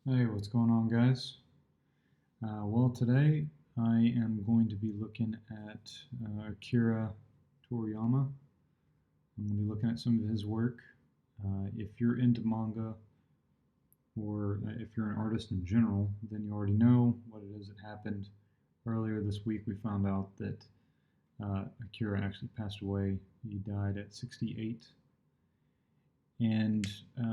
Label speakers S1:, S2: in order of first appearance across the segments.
S1: Hey, what's going on, guys? Well, today I am going to be looking at Akira Toriyama. I'm going to be looking at some of his work. If you're into manga or if you're an artist in general, then you already know what it is that happened. Earlier this week, we found out that Akira actually passed away. He died at 68. And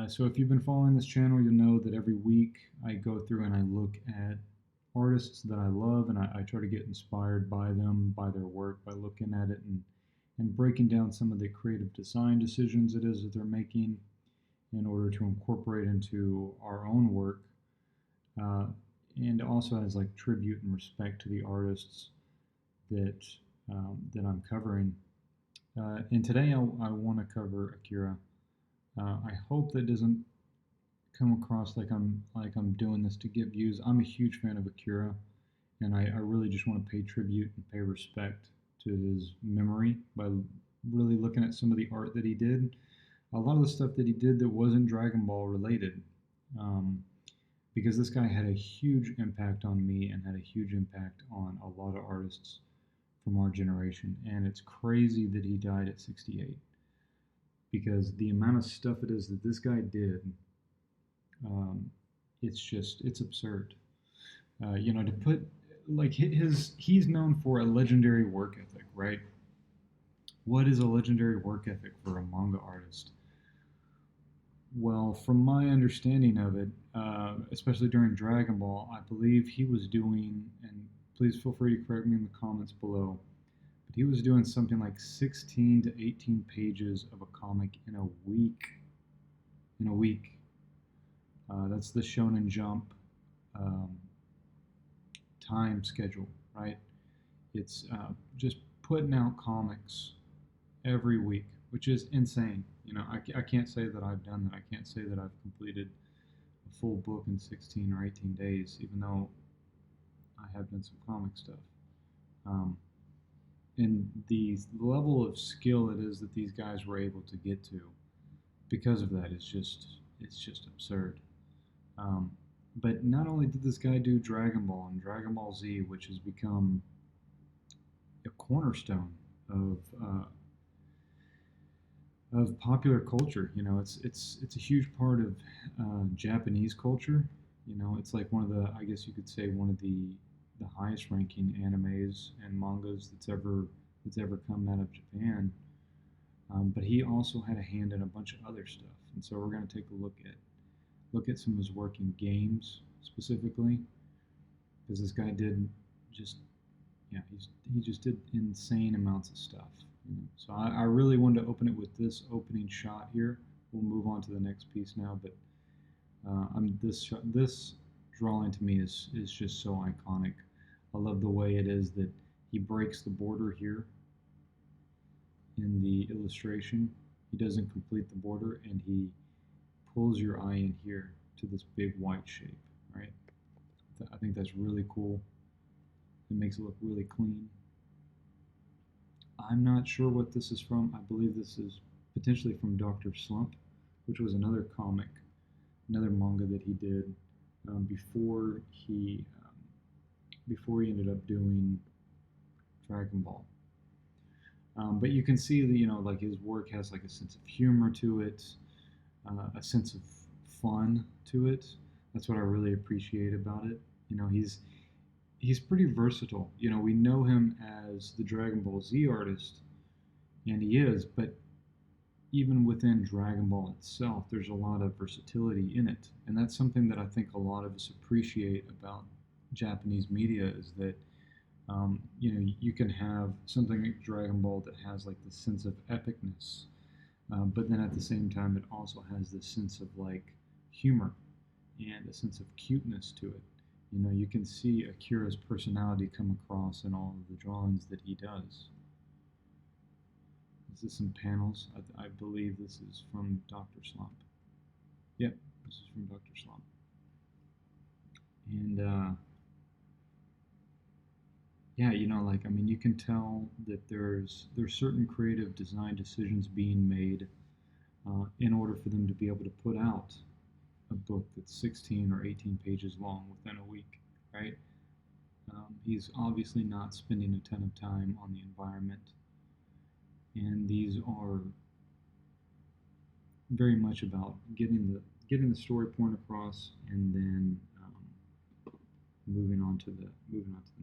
S1: so, if you've been following this channel, you'll know that every week I go through and I look at artists that I love, and I try to get inspired by them, by their work, by looking at it and breaking down some of the creative design decisions it is that they're making in order to incorporate into our own work, uh, and also as like tribute and respect to the artists that that I'm covering. And today I want to cover Akira. I hope that doesn't come across like I'm doing this to get views. I'm a huge fan of Akira, and I really just want to pay tribute and pay respect to his memory by really looking at some of the art that he did. A lot of the stuff that he did that wasn't Dragon Ball related, um, because this guy had a huge impact on me and had a huge impact on a lot of artists from our generation. And it's crazy that he died at 68 because the amount of stuff it is that this guy did, um, it's absurd. To put like he's known for a legendary work ethic, right? What is a legendary work ethic for a manga artist? Well, from my understanding of it, especially during Dragon Ball, I believe he was doing, and please feel free to correct me in the comments below, but he was doing something like 16 to 18 pages of a comic in a week. In a week. That's the Shonen Jump um, time schedule, right? It's just putting out comics every week, which is insane. I can't say that I've done that. I can't say that I've completed a full book in 16 or 18 days, even though I have done some comic stuff. Um, and the level of skill it is that these guys were able to get to because of that is just absurd. Um, but not only did this guy do Dragon Ball and Dragon Ball Z, which has become a cornerstone of popular culture. It's a huge part of Japanese culture. It's like one of the, I guess you could say, one of the highest ranking animes and mangas that's ever come out of Japan. But he also had a hand in a bunch of other stuff, and so we're going to take a look at some of his work in games specifically, because this guy did just yeah, he just did insane amounts of stuff. So I really wanted to open it with this opening shot here. We'll move on to the next piece now, but this drawing to me is just so iconic. I love the way it is that he breaks the border here in the illustration. He doesn't complete the border, and he pulls your eye in here to this big white shape, right? I think that's really cool. It makes it look really clean. I'm not sure what this is from. I believe this is potentially from Dr. Slump, which was another comic, another manga that he did before he ended up doing Dragon Ball. But you can see that like his work has like a sense of humor to it, a sense of fun to it. That's what I really appreciate about it. He's pretty versatile. We know him as the Dragon Ball Z artist, and he is, but even within Dragon Ball itself, there's a lot of versatility in it. And that's something that I think a lot of us appreciate about Japanese media is that, you can have something like Dragon Ball that has like this sense of epicness, but then at the same time, it also has this sense of like humor and a sense of cuteness to it. You can see Akira's personality come across in all of the drawings that he does. This is some panels. I believe this is from Dr. Slump. Yep, this is from Dr. Slump. And yeah, like I mean, you can tell that there's certain creative design decisions being made in order for them to be able to put out a book that's 16 or 18 pages long within a week, right? He's obviously not spending a ton of time on the environment, and these are very much about getting the story point across, and then moving on to the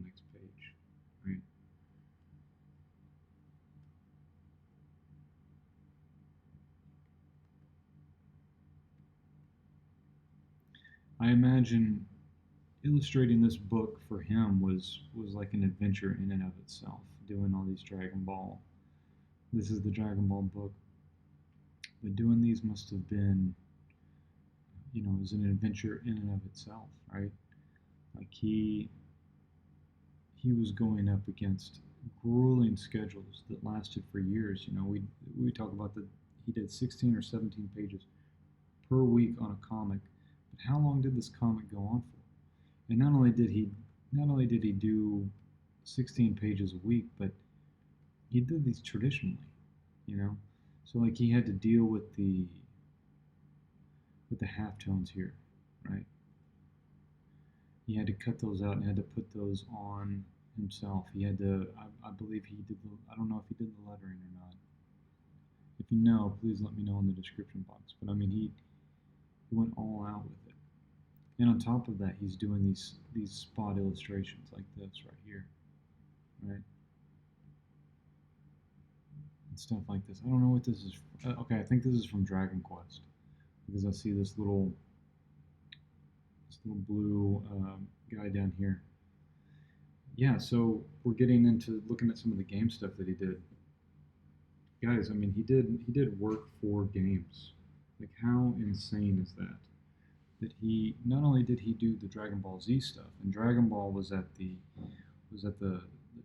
S1: next page, right? I imagine illustrating this book for him was like an adventure in and of itself. Doing all these Dragon Ball. This is the Dragon Ball book, but doing these must have been, is an adventure in and of itself, right? Like he was going up against grueling schedules that lasted for years. We talk about that he did 16 or 17 pages per week on a comic. But how long did this comic go on for? And not only did he do 16 pages a week, but he did these traditionally, you know. So like he had to deal with the half tones here, right? He had to cut those out and had to put those on himself. He had to, I believe he did I don't know if he did the lettering or not. If you know, please let me know in the description box. But I mean, he went all out with it. And on top of that, he's doing these spot illustrations like this right here, right? And stuff like this. I don't know what this is. Okay, I think this is from Dragon Quest because I see this little blue guy down here. Yeah, so we're getting into looking at some of the game stuff that he did. Guys, I mean, he did work for games. Like, how insane is that? That he not only did he do the Dragon Ball Z stuff, and Dragon Ball was at the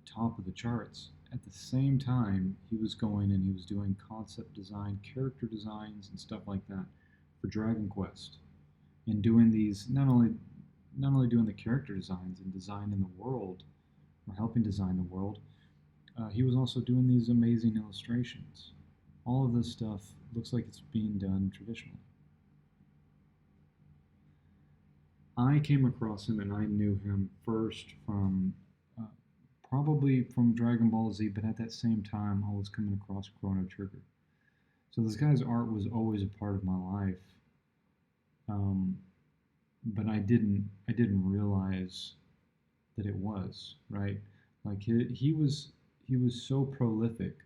S1: top of the charts. At the same time, he was going and he was doing concept design, character designs, and stuff like that for Dragon Quest, and doing these not only doing the character designs and designing the world or helping design the world, he was also doing these amazing illustrations. All of this stuff looks like it's being done traditionally. I came across him and I knew him first from uh, probably from Dragon Ball Z, but at that same time I was coming across Chrono Trigger. So this guy's art was always a part of my life, um, but I didn't realize that it was right. Like he was so prolific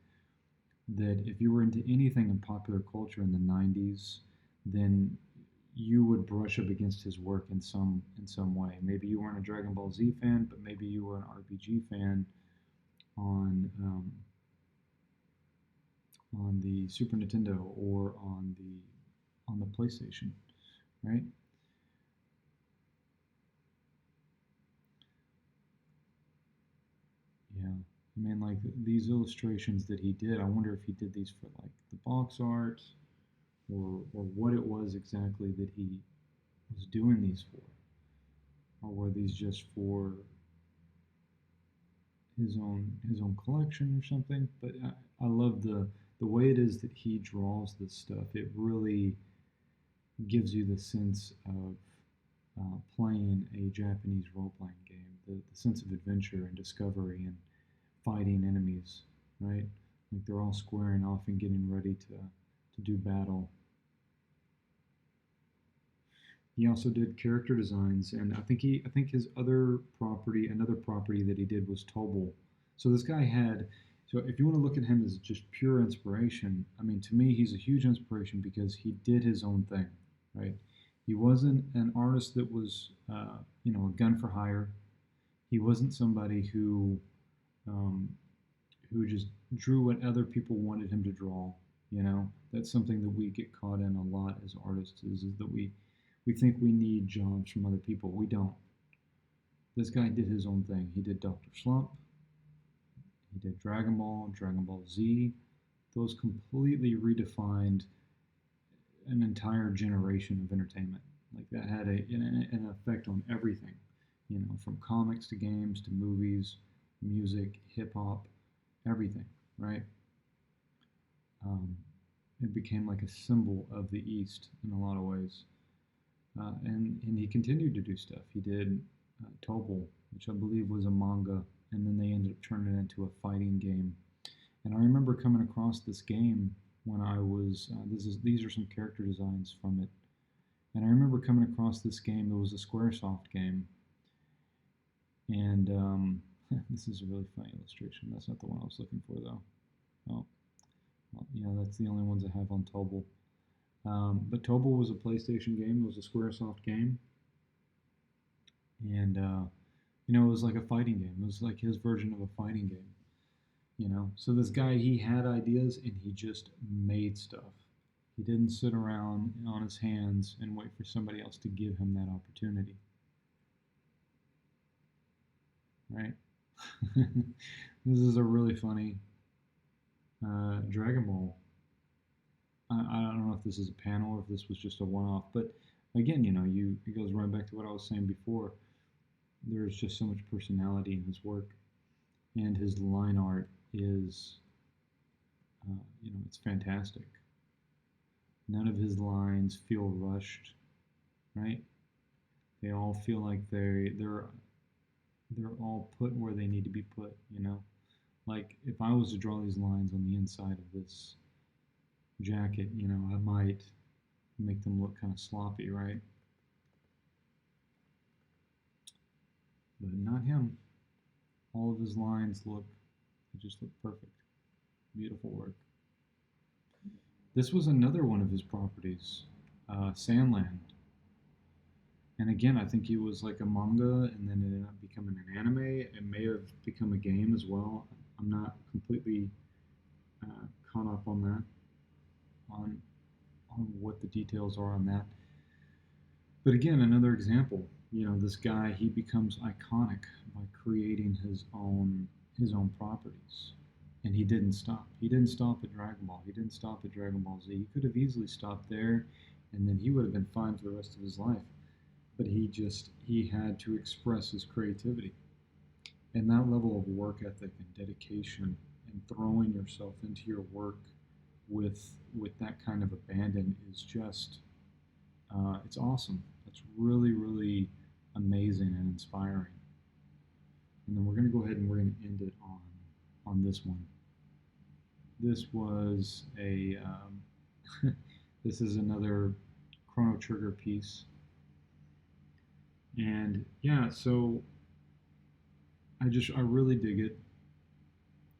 S1: that if you were into anything in popular culture in the 90s, then you would brush up against his work in some way. Maybe you weren't a Dragon Ball Z fan, but maybe you were an RPG fan on on the Super Nintendo or on the PlayStation, right? Yeah. I mean, like these illustrations that he did. I wonder if he did these for like the box art or what it was exactly that he was doing these for, or were these just for his own collection or something? But I love the way it is that he draws this stuff. It really gives you the sense of playing a Japanese role playing game, the sense of adventure and discovery and fighting enemies, right? Like they're all squaring off and getting ready to do battle. He also did character designs, and I think his another property that he did was Tobal. So this guy had. So if you want to look at him as just pure inspiration, I mean, to me, he's a huge inspiration because he did his own thing, right? He wasn't an artist that was, a gun for hire. He wasn't somebody um, who just drew what other people wanted him to draw. That's something that we get caught in a lot as artists is that we think we need jobs from other people. We don't. This guy did his own thing. He did Dr. Slump. He did Dragon Ball, Dragon Ball Z. Those completely redefined an entire generation of entertainment. Like that had an effect on everything, from comics to games to movies, music, hip hop, everything, right? Um, it became like a symbol of the East in a lot of ways. And he continued to do stuff. He did Tobal, which I believe was a manga, and then they ended up turning it into a fighting game. And I remember coming across this game when I was these are some character designs from it. And I remember coming across this game. It was a SquareSoft game, and this is a really funny illustration. That's not the one I was looking for though. Oh, well, yeah, that's the only ones I have on Tobal. But Tobal was a PlayStation game. It was a SquareSoft game, and it was like a fighting game. It was like his version of a fighting game. So this guy, he had ideas and he just made stuff. He didn't sit around on his hands and wait for somebody else to give him that opportunity, right? This is a really funny Dragon Ball. I don't know if this is a panel or if this was just a one-off, but again, it goes right back to what I was saying before. There's just so much personality in his work, and his line art is, it's fantastic. None of his lines feel rushed, right? They all feel like they're all put where they need to be put. Like if I was to draw these lines on the inside of this jacket, I might make them look kind of sloppy, right? But not him. All of his lines just look perfect. Beautiful work. This was another one of his properties, Sandland. And again, I think it was like a manga, and then it ended up becoming an anime. It may have become a game as well. I'm not completely caught up on that, on what the details are on that. But again, another example. This guy, he becomes iconic by creating his own properties. And he didn't stop. He didn't stop at Dragon Ball. He didn't stop at Dragon Ball Z. He could have easily stopped there, and then he would have been fine for the rest of his life. But he had to express his creativity. And that level of work ethic and dedication and throwing yourself into your work with that kind of abandon is just it's awesome. It's really, really amazing and inspiring. And then we're going to go ahead and we're going to end it on this one. This was this is another Chrono Trigger piece. And yeah, so I really dig it.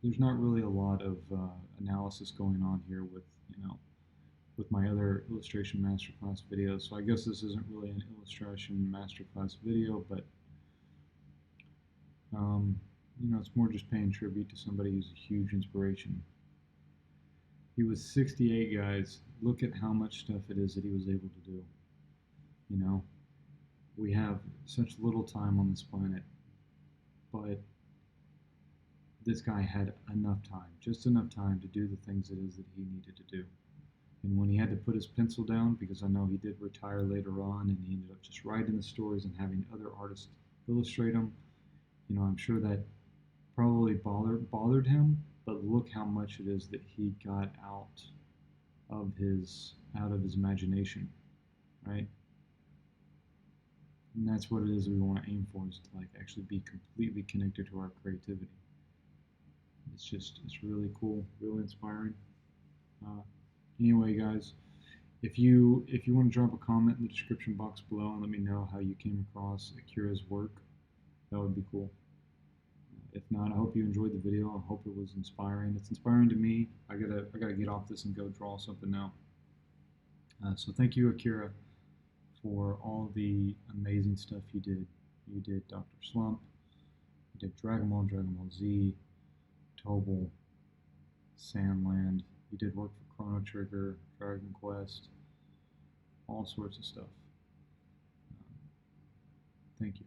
S1: There's not really a lot of analysis going on here with my other illustration masterclass videos. So I guess this isn't really an illustration masterclass video, but it's more just paying tribute to somebody who's a huge inspiration. He was 68, guys. Look at how much stuff it is that he was able to do. We have such little time on this planet, but this guy had enough time, just enough time to do the things it is that he needed to do. And when he had to put his pencil down, because I know he did retire later on, and he ended up just writing the stories and having other artists illustrate them, I'm sure that probably bothered him, but look how much it is that he got out of his imagination, right? And that's what it is we want to aim for, is to actually be completely connected to our creativity. It's really cool, really inspiring. Anyway, guys, if you want to drop a comment in the description box below and let me know how you came across Akira's work, that would be cool. If not, I hope you enjoyed the video. I hope it was inspiring. It's inspiring to me. I gotta get off this and go draw something now. So thank you, Akira, for all the amazing stuff you did. You did Dr. Slump, you did Dragon Ball Z, Tobal, Sandland. You did work for Chrono Trigger, Dragon Quest, all sorts of stuff. Thank you.